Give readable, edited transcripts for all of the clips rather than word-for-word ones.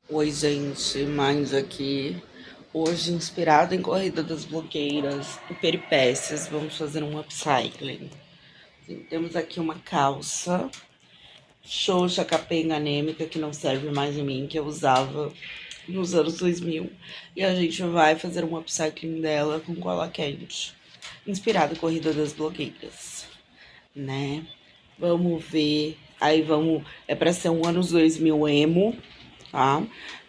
Oi, gente, mais aqui. Hoje, inspirado em Corrida das Blogueiras e peripécias, vamos fazer um upcycling. Temos aqui uma calça xoxa capenga anêmica que não serve mais em mim, que eu usava nos anos 2000. E a gente vai fazer um upcycling dela com cola quente, inspirado em Corrida das Blogueiras, né? Vamos ver. Aí vamos. É pra ser um anos 2000 emo, tá?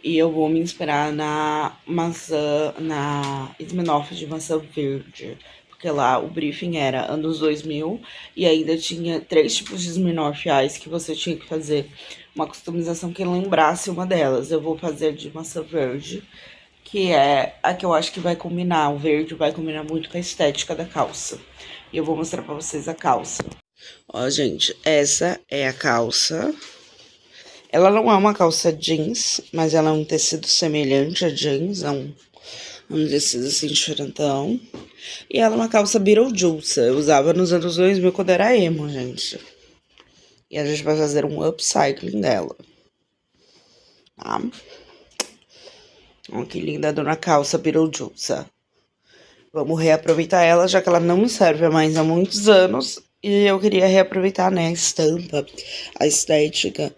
E eu vou me inspirar na maçã, na Smirnoff de maçã verde. Porque lá o briefing era anos 2000 e ainda tinha 3 tipos de Smirnoff Ice que você tinha que fazer uma customização que lembrasse uma delas. Eu vou fazer de maçã verde, que é a que eu acho que vai combinar. O verde vai combinar muito com a estética da calça. E eu vou mostrar pra vocês a calça. Ó, gente, essa é a calça. Ela não é uma calça jeans, mas ela é um tecido semelhante a jeans, é um tecido assim diferentão. E ela é uma calça Beetlejuice, eu usava nos anos 2000 quando era emo, gente. E a gente vai fazer um upcycling dela, tá? Olha que linda a dona calça Beetlejuice. Vamos reaproveitar ela, já que ela não me serve mais há muitos anos. E eu queria reaproveitar, né, a estampa, a estética.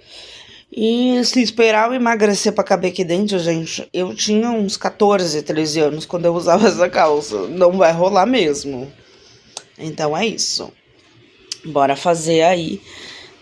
E se esperar eu emagrecer pra caber aqui dentro, gente, eu tinha uns 14, 13 anos quando eu usava essa calça. Não vai rolar mesmo. Então é isso. Bora fazer aí,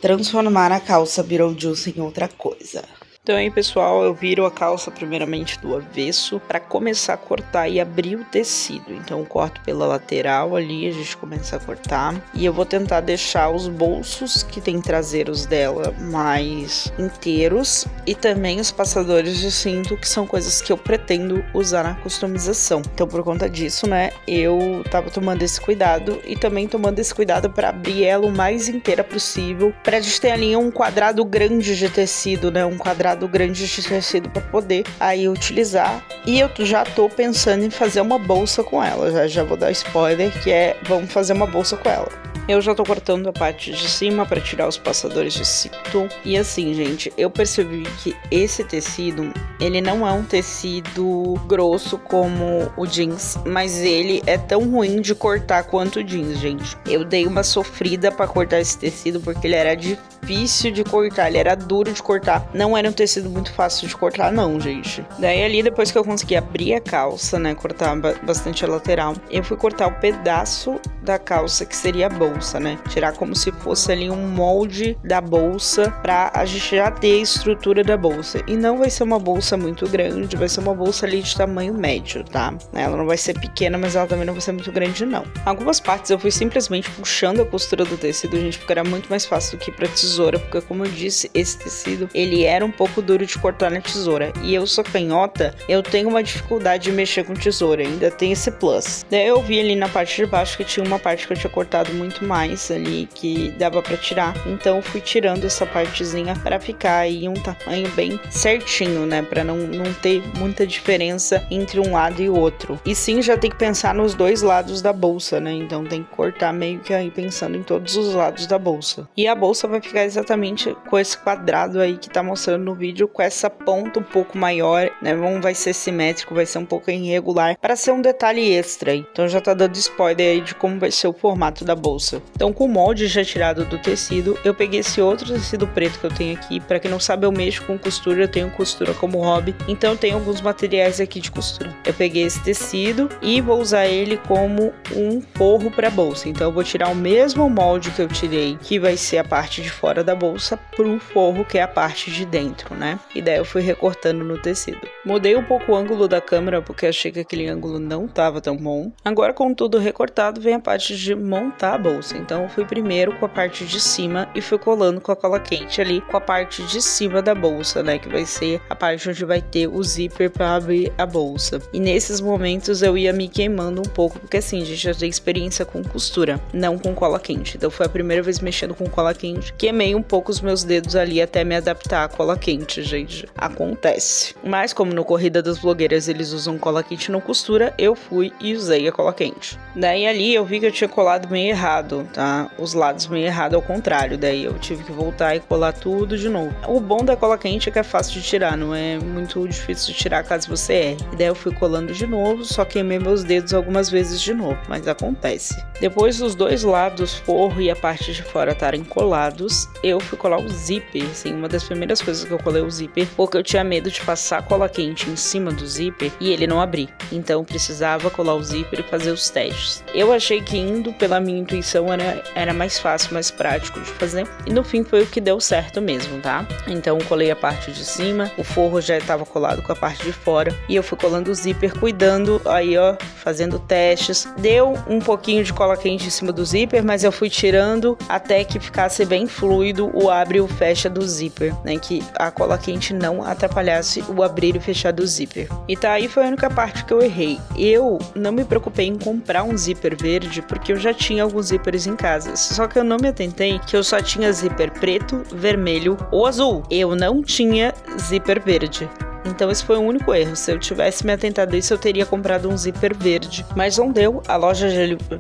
transformar a calça Beetlejuice em outra coisa. Então aí, pessoal, eu viro a calça primeiramente do avesso para começar a cortar e abrir o tecido. Então eu corto pela lateral ali, a gente começa a cortar. E eu vou tentar deixar os bolsos que tem traseiros dela mais inteiros. E também os passadores de cinto, que são coisas que eu pretendo usar na customização. Então por conta disso, né, eu tava tomando esse cuidado. E também tomando esse cuidado para abrir ela o mais inteira possível. Pra gente ter ali um quadrado grande de tecido, né, um quadrado grande de tecido para poder aí utilizar. E eu já tô pensando em fazer uma bolsa com ela, já vou dar spoiler, que é, vamos fazer uma bolsa com ela. Eu já tô cortando a parte de cima para tirar os passadores de cinto. E assim, gente, eu percebi que esse tecido, ele não é um tecido grosso como o jeans, mas ele é tão ruim de cortar quanto o jeans, gente. Eu dei uma sofrida para cortar esse tecido porque ele era difícil de cortar, ele era duro de cortar. Não era um tecido muito fácil de cortar, não, gente. Daí ali, depois que eu consegui abrir a calça, né, cortar bastante a lateral, eu fui cortar o pedaço da calça que seria a bolsa, né? Tirar como se fosse ali um molde da bolsa pra a gente já ter a estrutura da bolsa. E não vai ser uma bolsa muito grande, vai ser uma bolsa ali de tamanho médio, tá? Ela não vai ser pequena, mas ela também não vai ser muito grande, não. Algumas partes eu fui simplesmente puxando a costura do tecido, gente, porque era muito mais fácil do que pra tesoura, porque como eu disse, esse tecido, ele era um pouco duro de cortar na tesoura. E eu sou canhota, eu tenho uma dificuldade de mexer com tesoura, ainda tem esse plus. Daí eu vi ali na parte de baixo que tinha uma parte que eu tinha cortado muito mais ali, que dava pra tirar. Então eu fui tirando essa partezinha para ficar aí um tamanho bem certinho, né? Pra não ter muita diferença entre um lado e o outro. E sim, já tem que pensar nos dois lados da bolsa, né? Então tem que cortar meio que aí pensando em todos os lados da bolsa. E a bolsa vai ficar exatamente com esse quadrado aí que tá mostrando no vídeo, com essa ponta um pouco maior, né? Não vai ser simétrico, vai ser um pouco irregular, para ser um detalhe extra. Então já tá dando spoiler aí de como vai ser o formato da bolsa. Então com o molde já tirado do tecido, eu peguei esse outro tecido preto que eu tenho aqui. Para quem não sabe, eu mexo com costura, eu tenho costura como hobby, então eu tenho alguns materiais aqui de costura. Eu peguei esse tecido e vou usar ele como um forro para bolsa. Então eu vou tirar o mesmo molde que eu tirei, que vai ser a parte de fora da bolsa, pro forro, que é a parte de dentro, né? E daí eu fui recortando no tecido. Mudei um pouco o ângulo da câmera, porque achei que aquele ângulo não tava tão bom. Agora, com tudo recortado, vem a parte de montar a bolsa. Então eu fui primeiro com a parte de cima e fui colando com a cola quente ali com a parte de cima da bolsa, né? Que vai ser a parte onde vai ter o zíper para abrir a bolsa. E nesses momentos eu ia me queimando um pouco, porque assim, gente, já tenho experiência com costura, não com cola quente. Então foi a primeira vez mexendo com cola quente. Queimei um pouco os meus dedos ali até me adaptar à cola quente, gente. Acontece. Mas como como no Corrida das Blogueiras eles usam cola quente não costura, eu fui e usei a cola quente. Daí ali eu vi que eu tinha colado meio errado, tá? Os lados meio errado ao contrário, daí eu tive que voltar e colar tudo de novo. O bom da cola quente é que é fácil de tirar, não é muito difícil de tirar caso você erre. E daí eu fui colando de novo, só queimei meus dedos algumas vezes de novo, mas acontece. Depois dos dois lados, forro e a parte de fora estarem colados, eu fui colar o zíper, assim, uma das primeiras coisas que eu colei o zíper, porque eu tinha medo de passar cola quente em cima do zíper e ele não abrir. Então precisava colar o zíper e fazer os testes. Eu achei que indo pela minha intuição era mais fácil, mais prático de fazer, e no fim foi o que deu certo mesmo, tá? Então colei a parte de cima, o forro já estava colado com a parte de fora, e eu fui colando o zíper, cuidando, aí ó, fazendo testes. Deu um pouquinho de cola quente em cima do zíper, mas eu fui tirando até que ficasse bem fluido o abre e o fecha do zíper, né? Que a cola quente não atrapalhasse o abrir e fechar do zíper. E tá, aí foi a única parte que eu errei. Eu não me preocupei em comprar um zíper verde, porque eu já tinha alguns zíperes em casa. Só que eu não me atentei que eu só tinha zíper preto, vermelho ou azul. Eu não tinha zíper verde. Então esse foi o único erro. Se eu tivesse me atentado a isso, eu teria comprado um zíper verde. Mas não deu. A loja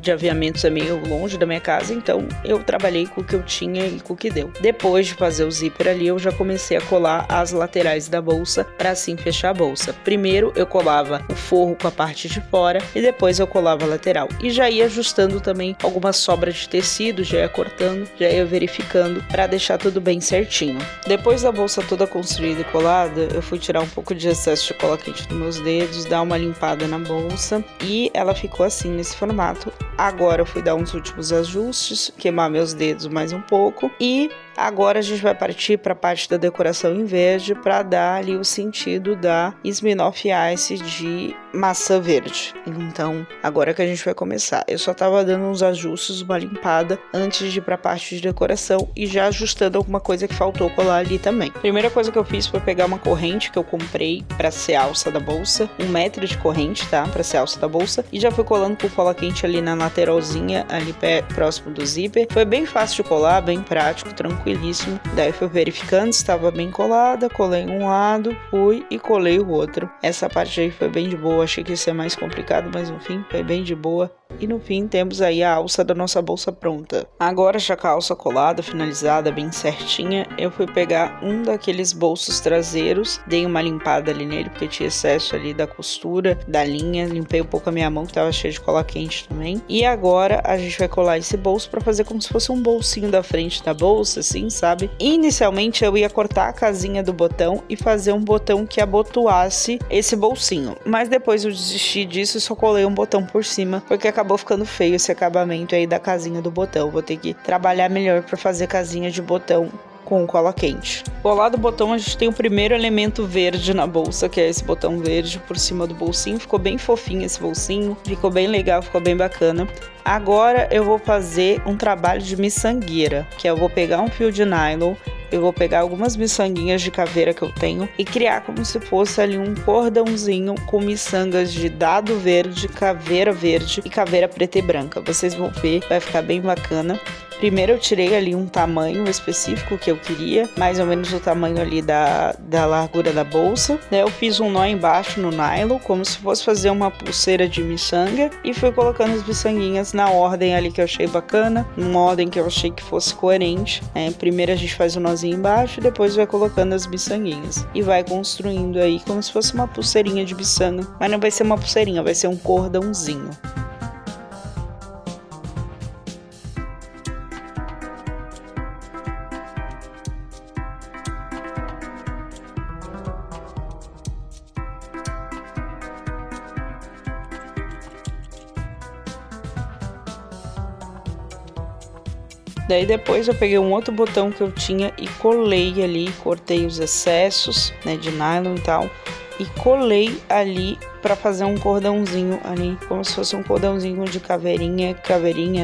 de aviamentos é meio longe da minha casa, então eu trabalhei com o que eu tinha e com o que deu. Depois de fazer o zíper ali, eu já comecei a colar as laterais da bolsa para assim fechar a bolsa. Primeiro eu colava o forro com a parte de fora e depois eu colava a lateral. E já ia ajustando também algumas sobras de tecido, já ia cortando, já ia verificando para deixar tudo bem certinho. Depois da bolsa toda construída e colada, eu fui tirar um pouco de excesso de cola quente nos meus dedos, dar uma limpada na bolsa e ela ficou assim nesse formato. Agora eu fui dar uns últimos ajustes, queimar meus dedos mais um pouco e agora a gente vai partir para a parte da decoração em verde para dar ali o sentido da Smirnoff Ice de maçã verde. Então, agora que a gente vai começar. Eu só tava dando uns ajustes, uma limpada antes de ir para a parte de decoração e já ajustando alguma coisa que faltou colar ali também. Primeira coisa que eu fiz foi pegar uma corrente que eu comprei para ser alça da bolsa, 1 metro de corrente, tá? Para ser alça da bolsa, e já fui colando com cola quente ali na lateralzinha, ali próximo do zíper. Foi bem fácil de colar, bem prático, tranquilíssimo. Daí fui verificando se estava bem colada, colei um lado, fui e colei o outro. Essa parte aí foi bem de boa, achei que ia ser mais complicado, mas no fim foi bem de boa. E no fim temos aí a alça da nossa bolsa pronta. Agora já com a alça colada, finalizada, bem certinha, eu fui pegar um daqueles bolsos traseiros, dei uma limpada ali nele porque tinha excesso ali da costura, da linha, limpei um pouco a minha mão que tava cheia de cola quente também. E agora a gente vai colar esse bolso para fazer como se fosse um bolsinho da frente da bolsa, assim, sabe? Inicialmente eu ia cortar a casinha do botão e fazer um botão que abotoasse esse bolsinho, mas depois eu desisti disso e só colei um botão por cima, porque acabou ficando feio esse acabamento aí da casinha do botão. Vou ter que trabalhar melhor para fazer casinha de botão com cola quente. Do lado do botão a gente tem o primeiro elemento verde na bolsa, que é esse botão verde por cima do bolsinho. Ficou bem fofinho esse bolsinho, ficou bem legal, ficou bem bacana. Agora eu vou fazer um trabalho de miçangueira, que eu vou pegar um fio de nylon, eu vou pegar algumas miçanguinhas de caveira que eu tenho e criar como se fosse ali um cordãozinho com miçangas de dado verde, caveira verde e caveira preta e branca. Vocês vão ver, vai ficar bem bacana. Primeiro eu tirei ali um tamanho específico que eu queria, mais ou menos o tamanho ali da largura da bolsa. Daí eu fiz um nó embaixo no nylon, como se fosse fazer uma pulseira de miçanga, e fui colocando as miçanguinhas na ordem ali que eu achei bacana, numa ordem que eu achei que fosse coerente. Primeiro a gente faz o nozinho embaixo e depois vai colocando as miçanguinhas. E vai construindo aí como se fosse uma pulseirinha de miçanga, mas não vai ser uma pulseirinha, vai ser um cordãozinho. Daí depois eu peguei um outro botão que eu tinha e colei ali, cortei os excessos, né, de nylon e tal, e colei ali para fazer um cordãozinho ali, como se fosse um cordãozinho de caveirinha,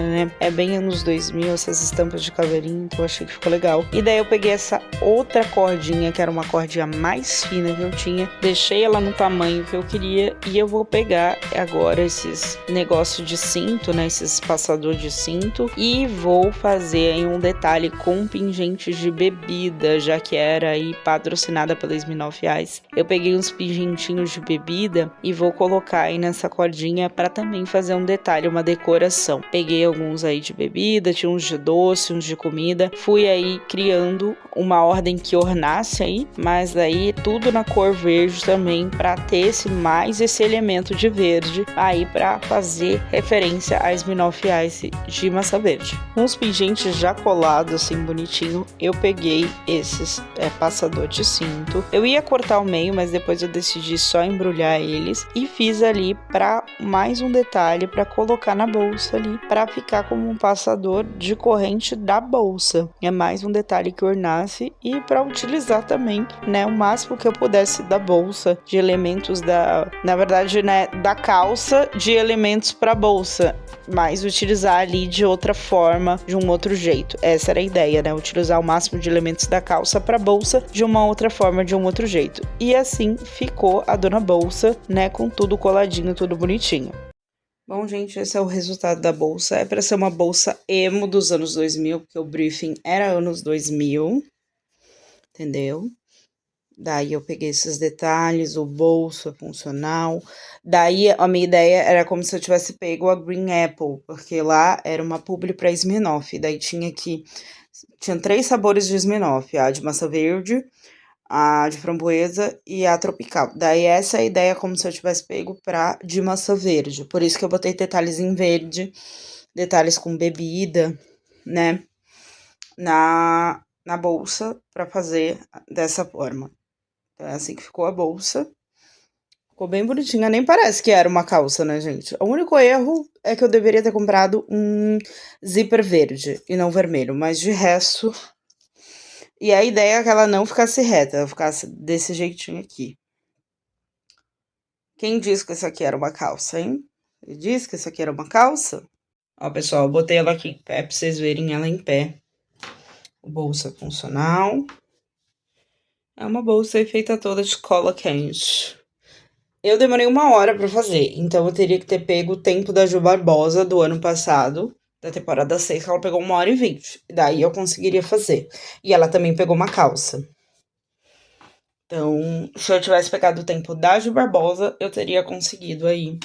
né? É bem anos 2000 essas estampas de caveirinha, então eu achei que ficou legal. E daí eu peguei essa outra cordinha, que era uma cordinha mais fina que eu tinha, deixei ela no tamanho que eu queria e eu vou pegar agora esses negócios de cinto, né? Esses passador de cinto e vou fazer aí um detalhe com pingentes de bebida, já que era aí patrocinada pela Smirnoff Ice. Eu peguei uns pingentinhos de bebida e vou colocar aí nessa cordinha para também fazer um detalhe, uma decoração. Peguei alguns aí de bebida, tinha uns de doce, uns de comida, fui aí criando uma ordem que ornasse aí, mas aí tudo na cor verde também, para ter mais esse elemento de verde aí para fazer referência a Smirnoff Ice de massa verde. Uns pingentes já colados assim bonitinho, eu peguei esses passador de cinto. Eu ia cortar o meio, mas depois eu decidi só embrulhar eles e fiz ali para mais um detalhe para colocar na bolsa ali, para ficar como um passador de corrente da bolsa. É mais um detalhe que ornasse e para utilizar também, né, o máximo que eu pudesse da bolsa, de elementos na verdade, né, da calça, de elementos para bolsa, mas utilizar ali de outra forma, de um outro jeito. Essa era a ideia, né? Utilizar o máximo de elementos da calça para bolsa de uma outra forma, de um outro jeito. E assim ficou a dona bolsa, né, com tudo coladinho, tudo bonitinho. Bom, gente, esse é o resultado da bolsa. É para ser uma bolsa emo dos anos 2000, porque o briefing era anos 2000, entendeu? Daí eu peguei esses detalhes, o bolso é funcional. Daí a minha ideia era como se eu tivesse pego a Green Apple, porque lá era uma publi para Smirnoff. Daí tinha 3 sabores de Smirnoff, a de massa verde, a de framboesa e a tropical. Daí essa é a ideia, como se eu tivesse pego de massa verde. Por isso que eu botei detalhes em verde, detalhes com bebida, né, na bolsa, para fazer dessa forma. Então é assim que ficou a bolsa. Ficou bem bonitinha, nem parece que era uma calça, né, gente? O único erro é que eu deveria ter comprado um zíper verde e não vermelho, mas de resto... E a ideia é que ela não ficasse reta, ela ficasse desse jeitinho aqui. Quem disse que isso aqui era uma calça, hein? Ele disse que isso aqui era uma calça? Ó, pessoal, eu botei ela aqui em pé pra vocês verem ela em pé. Bolsa funcional. É uma bolsa feita toda de cola quente. Eu demorei 1 hora pra fazer, então eu teria que ter pego o tempo da Ju Barbosa do ano passado, da temporada 6, que ela pegou 1h20. Daí eu conseguiria fazer. E ela também pegou uma calça. Então, se eu tivesse pegado o tempo da Ju Barbosa, eu teria conseguido aí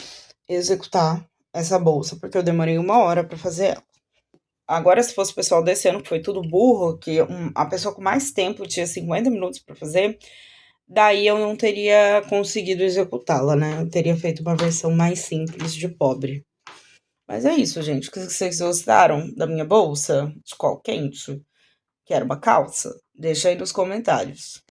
executar essa bolsa, porque eu demorei 1 hora pra fazer ela. Agora, se fosse o pessoal desse ano, que foi tudo burro, que a pessoa com mais tempo tinha 50 minutos pra fazer, daí eu não teria conseguido executá-la, né? Eu teria feito uma versão mais simples de pobre. Mas é isso, gente. O que vocês gostaram da minha bolsa de cola quente? Que era uma calça? Deixa aí nos comentários.